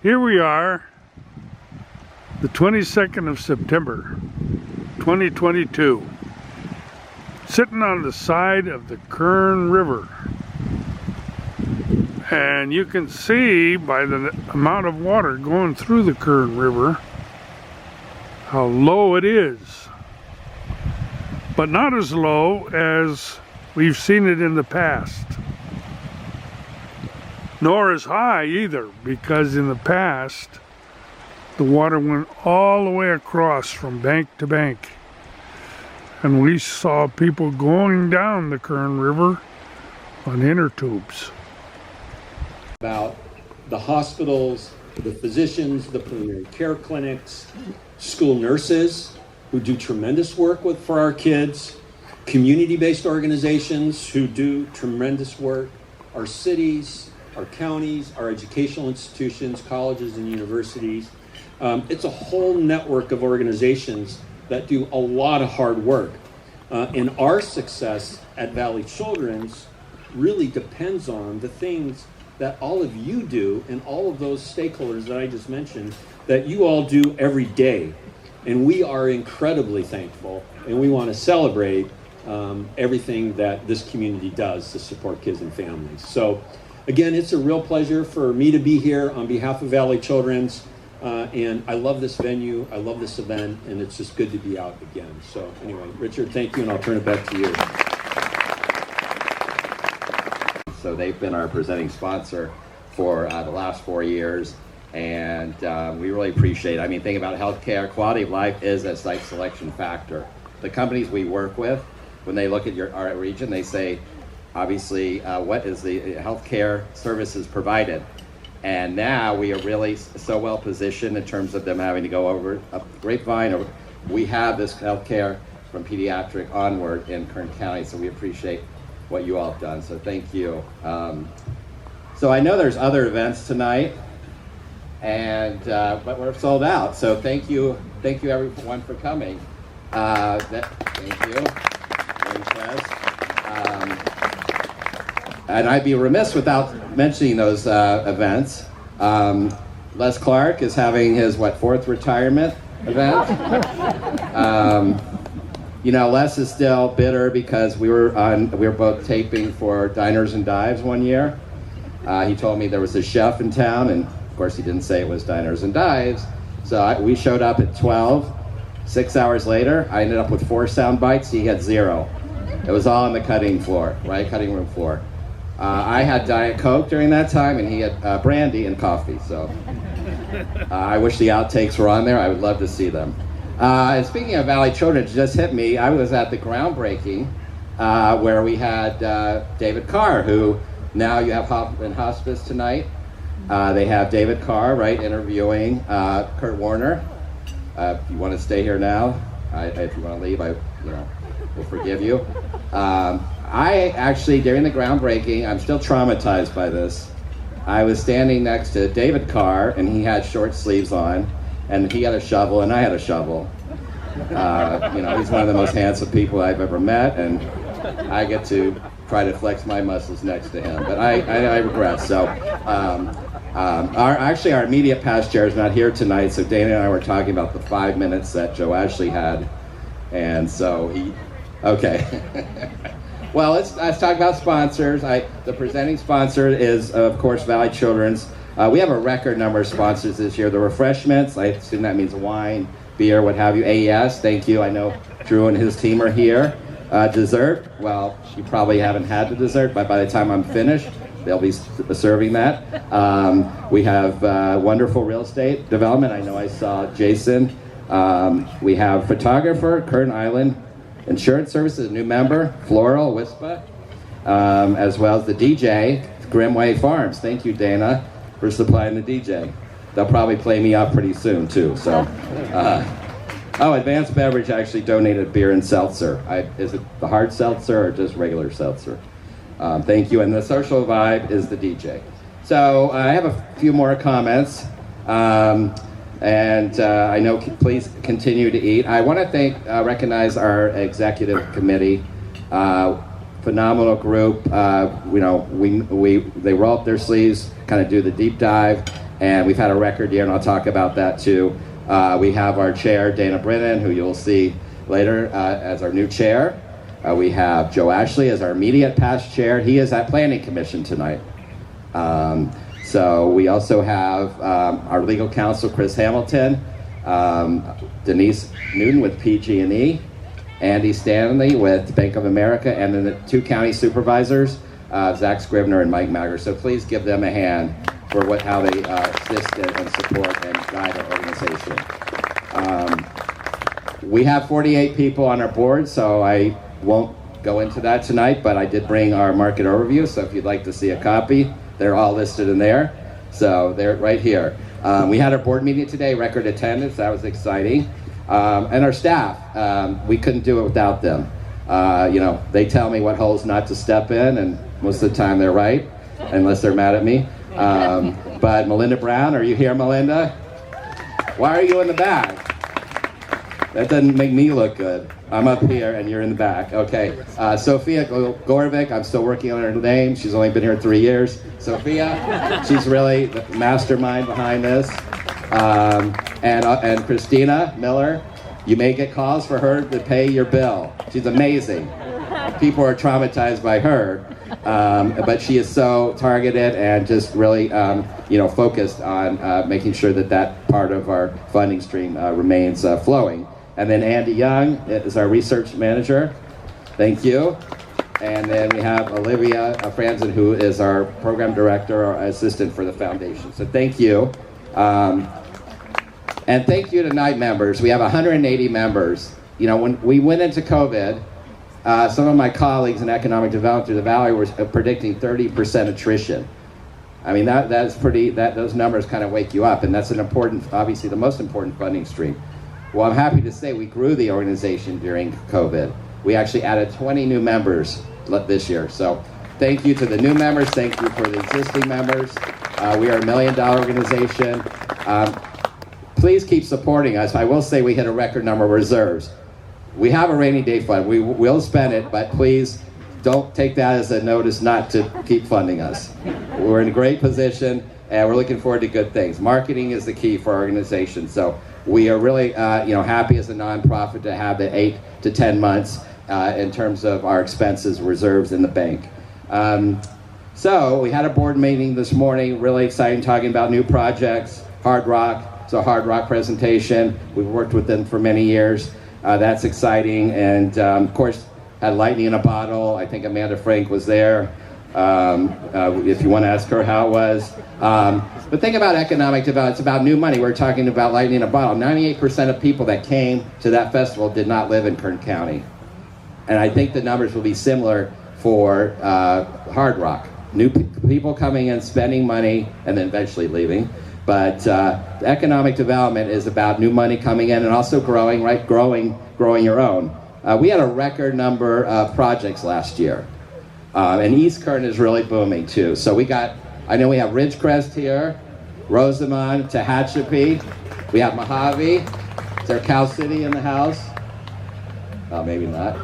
Here we are, the 22nd of September, 2022, sitting on the side of the Kern River. And you can see by the amount of water going through the Kern River how low it is. But not as low as we've seen it in the past. Nor as high either, because in the past the water went all the way across from bank to bank. And we saw people going down the Kern River on inner tubes. About the hospitals, the physicians, the primary care clinics, school nurses who do tremendous work for our kids, community-based organizations who do tremendous work, our cities, our counties, our educational institutions, colleges and universities. It's a whole network of organizations that do a lot of hard work. And our success at Valley Children's really depends on the things that all of you do and all of those stakeholders that I just mentioned that you all do every day. And we are incredibly thankful, and we want to celebrate everything that this community does to support kids and families. So again, it's a real pleasure for me to be here on behalf of Valley Children's, and I love this venue, I love this event, and it's just good to be out again. So anyway, Richard, thank you, and I'll turn it back to you. So they've been our presenting sponsor for the last 4 years, and we really appreciate it. I mean, think about healthcare, quality of life is a site selection factor. The companies we work with, when they look at our region, they say, obviously, what is the healthcare services provided? And now we are really so well positioned in terms of them having to go over a grapevine. We have this healthcare from pediatric onward in Kern County, so we appreciate what you all have done, so thank you. So I know there's other events tonight, and but we're sold out, so thank you everyone for coming. Thank you. And I'd be remiss without mentioning those events. Les Clark is having his, fourth retirement event? You know, Les is still bitter because we were both taping for Diners and Dives one year. He told me there was a chef in town, and of course he didn't say it was Diners and Dives. So we showed up at 12. 6 hours later, I ended up with 4 sound bites. He had 0. It was all on the cutting room floor. I had Diet Coke during that time, and he had brandy and coffee. So I wish the outtakes were on there. I would love to see them. And speaking of Valley Children, it just hit me. I was at the groundbreaking where we had David Carr, who now you have in hospice tonight. They have David Carr, interviewing Kurt Warner. If you want to stay here now, if you want to leave, we'll forgive you. I actually, during the groundbreaking, I'm still traumatized by this. I was standing next to David Carr, and he had short sleeves on, and he had a shovel, and I had a shovel. He's one of the most handsome people I've ever met, and I get to try to flex my muscles next to him, but I regret. So, our immediate past chair is not here tonight, so Dana and I were talking about the 5 minutes that Joe Ashley had, and so okay. Well, let's talk about sponsors. The presenting sponsor is, of course, Valley Children's. We have a record number of sponsors this year. The refreshments, I assume that means wine, beer, what have you. AES, thank you. I know Drew and his team are here. Dessert, well, you probably haven't had the dessert, but by the time I'm finished, they'll be serving that. We have wonderful real estate development. I know I saw Jason. We have photographer, Kern Island Insurance Services, a new member, Floral, Wispa, as well as the DJ, Grimway Farms. Thank you, Dana, for supplying the DJ. They'll probably play me up pretty soon, too. So, Advanced Beverage actually donated beer and seltzer. Is it the hard seltzer or just regular seltzer? Thank you. And the Social Vibe is the DJ. So I have a few more comments. And I know, please continue to eat. I want to recognize our executive committee, phenomenal group. They roll up their sleeves, kind of do the deep dive. and we've had a record year, and I'll talk about that too. We have our chair, Dana Brennan, who you'll see later as our new chair. We have Joe Ashley as our immediate past chair. He is at Planning Commission tonight. So we also have our legal counsel, Chris Hamilton, Denise Newton with PG&E, Andy Stanley with Bank of America, and then the two county supervisors, Zach Scribner and Mike Magger. So please give them a hand for how they assist and support and guide our organization. We have 48 people on our board, so I won't go into that tonight, but I did bring our market overview, so if you'd like to see a copy, they're all listed in there. So they're right here. We had our board meeting today, record attendance, that was exciting. And our staff, we couldn't do it without them. They tell me what holes not to step in, and most of the time they're right, unless they're mad at me. But Melinda Brown, are you here, Melinda? Why are you in the back? That doesn't make me look good. I'm up here and you're in the back. Okay. Sophia Gorvic, I'm still working on her name. She's only been here 3 years. Sophia, she's really the mastermind behind this. And Christina Miller, you may get calls for her to pay your bill. She's amazing. People are traumatized by her, but she is so targeted and just really, focused on making sure that part of our funding stream remains flowing. And then Andy Young is our research manager. Thank you. And then we have Olivia Franzen, who is our program director or assistant for the foundation. So thank you. And thank you to night members. We have 180 members. When we went into COVID, some of my colleagues in economic development through the Valley were predicting 30% attrition. I mean, those numbers kind of wake you up, and that's obviously the most important funding stream. Well, I'm happy to say we grew the organization during COVID. We actually added 20 new members this year. So thank you to the new members. Thank you for the existing members. We are a $1 million organization. Please keep supporting us. I will say we hit a record number of reserves. We have a rainy day fund. We will spend it, but please don't take that as a notice not to keep funding us. We're in a great position, and we're looking forward to good things. Marketing is the key for our organization. So we are really happy as a nonprofit to have the 8 to 10 months in terms of our expenses reserves in the bank. So we had a board meeting this morning, really exciting, talking about new projects. Hard Rock, it's a Hard Rock presentation. We've worked with them for many years. That's exciting, and of course had lightning in a bottle. I think Amanda Frank was there. If you want to ask her how it was. But think about economic development. It's about new money. We're talking about lightning in a bottle. 98% of people that came to that festival did not live in Kern County. And I think the numbers will be similar for Hard Rock. New people coming in, spending money, and then eventually leaving. But economic development is about new money coming in and also growing, right? Growing your own. We had a record number of projects last year. And East Kern is really booming too. So I know we have Ridgecrest here, Rosamond, Tehachapi. We have Mojave. Is there Cal City in the house? Oh, maybe not.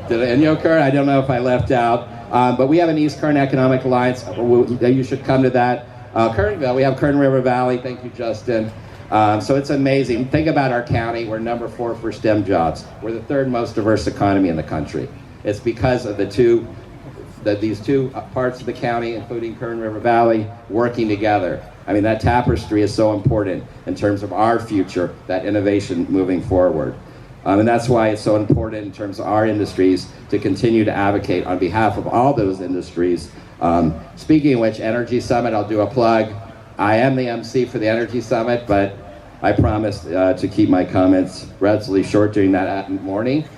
Inyo Kern, I don't know if I left out. But we have an East Kern Economic Alliance. You should come to that. Kernville, we have Kern River Valley. Thank you, Justin. So it's amazing. Think about our county. We're number 4 for STEM jobs. We're the 3rd most diverse economy in the country. It's because of these two parts of the county, including Kern River Valley, working together. I mean, that tapestry is so important in terms of our future, that innovation moving forward. And that's why it's so important in terms of our industries to continue to advocate on behalf of all those industries. Speaking of which, Energy Summit, I'll do a plug. I am the MC for the Energy Summit, but I promise to keep my comments relatively short during that morning.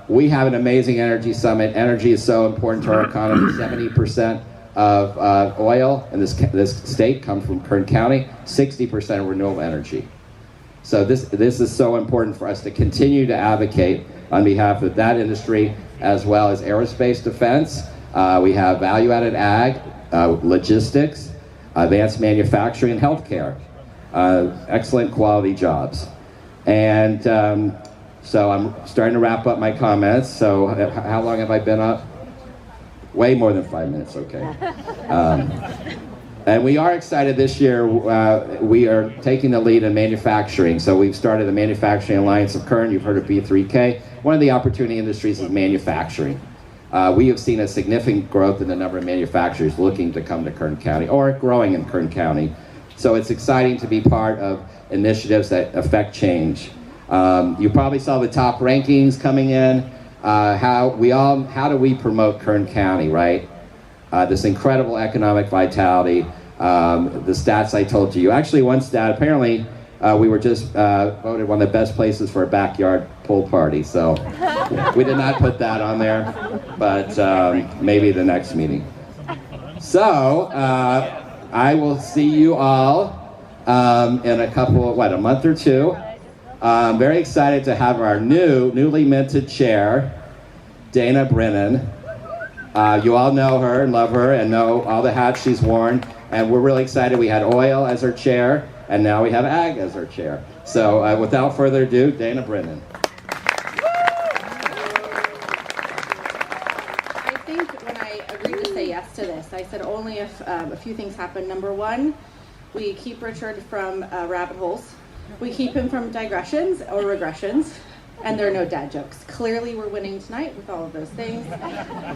We have an amazing Energy Summit. Energy is so important to our economy. 70% of oil in this state comes from Kern County, 60% renewable energy. So this is so important for us to continue to advocate on behalf of that industry, as well as aerospace defense. We have value-added ag, logistics, advanced manufacturing, and healthcare. Excellent quality jobs. And so I'm starting to wrap up my comments. So how long have I been up? Way more than 5 minutes, okay. And we are excited this year. We are taking the lead in manufacturing. So we've started the Manufacturing Alliance of Kern. You've heard of B3K. One of the opportunity industries is manufacturing. We have seen a significant growth in the number of manufacturers looking to come to Kern County or growing in Kern County. So it's exciting to be part of initiatives that affect change. You probably saw the top rankings coming in. How do we promote Kern County, right? This incredible economic vitality, the stats I told you. Actually, one stat, apparently we were just voted one of the best places for a backyard pool party. So we did not put that on there, but maybe the next meeting. So I will see you all in a month or two. I'm very excited to have our newly minted chair, Dana Brennan. You all know her and love her and know all the hats she's worn. And we're really excited. We had Oil as her chair, and now we have Ag as her chair. So without further ado, Dana Brennan. I think when I agreed to say yes to this, I said only if a few things happen. Number one, we keep Richard from rabbit holes. We keep him from digressions or regressions. And there are no dad jokes. Clearly we're winning tonight with all of those things.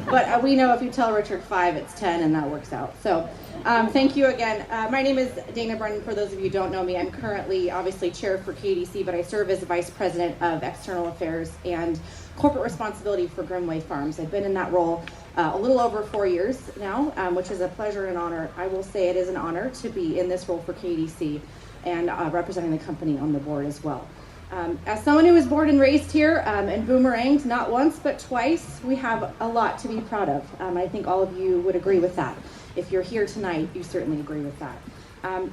But we know if you tell Richard 5, it's 10, and that works out. So thank you again. My name is Dana Brennan. For those of you who don't know me, I'm currently obviously chair for KDC, but I serve as vice president of external affairs and corporate responsibility for Grimway Farms. I've been in that role a little over 4 years now, which is a pleasure and honor. I will say it is an honor to be in this role for KDC and representing the company on the board as well. As someone who was born and raised here and boomeranged not once but twice, we have a lot to be proud of. I think all of you would agree with that. If you're here tonight, you certainly agree with that.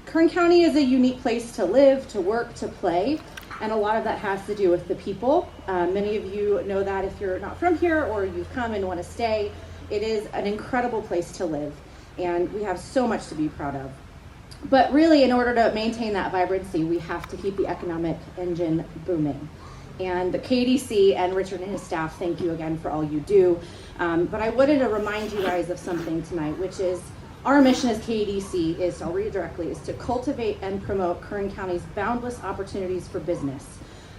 Kern County is a unique place to live, to work, to play, and a lot of that has to do with the people. Many of you know that if you're not from here or you've come and want to stay. It is an incredible place to live, and we have so much to be proud of. But really, in order to maintain that vibrancy, we have to keep the economic engine booming. And the KDC and Richard and his staff, thank you again for all you do. But I wanted to remind you guys of something tonight, which is our mission as KDC is, I'll read it directly, is to cultivate and promote Kern County's boundless opportunities for business.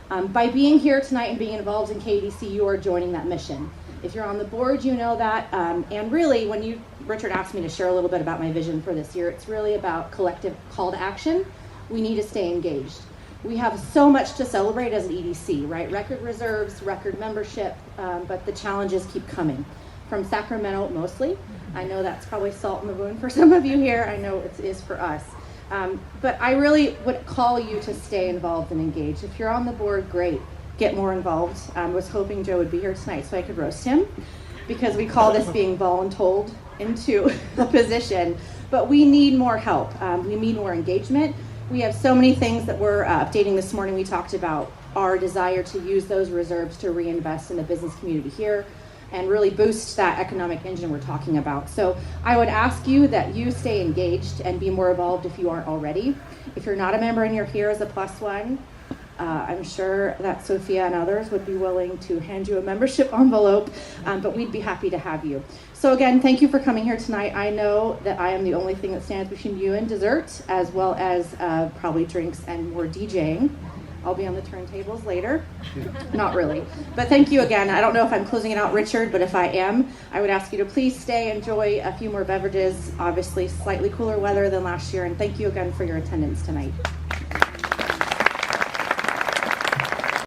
By being here tonight and being involved in KDC, you are joining that mission. If you're on the board, you know that. And really, when Richard asked me to share a little bit about my vision for this year, it's really about collective call to action. We need to stay engaged. We have so much to celebrate as an EDC, right? Record reserves, record membership, but the challenges keep coming. From Sacramento mostly. I know that's probably salt in the wound for some of you here. I know it is for us. But I really would call you to stay involved and engaged. If you're on the board, great. Get more involved. I was hoping Joe would be here tonight so I could roast him, because we call this being voluntold into a position. But we need more help. We need more engagement. We have so many things that we're updating this morning. We talked about our desire to use those reserves to reinvest in the business community here and really boost that economic engine we're talking about. So I would ask you that you stay engaged and be more involved if you aren't already. If you're not a member and you're here as a +1, I'm sure that Sophia and others would be willing to hand you a membership envelope, but we'd be happy to have you. So again, thank you for coming here tonight. I know that I am the only thing that stands between you and dessert, as well as probably drinks and more DJing. I'll be on the turntables later. Not really. But thank you again. I don't know if I'm closing it out, Richard, but if I am, I would ask you to please stay, enjoy a few more beverages, obviously slightly cooler weather than last year, and thank you again for your attendance tonight.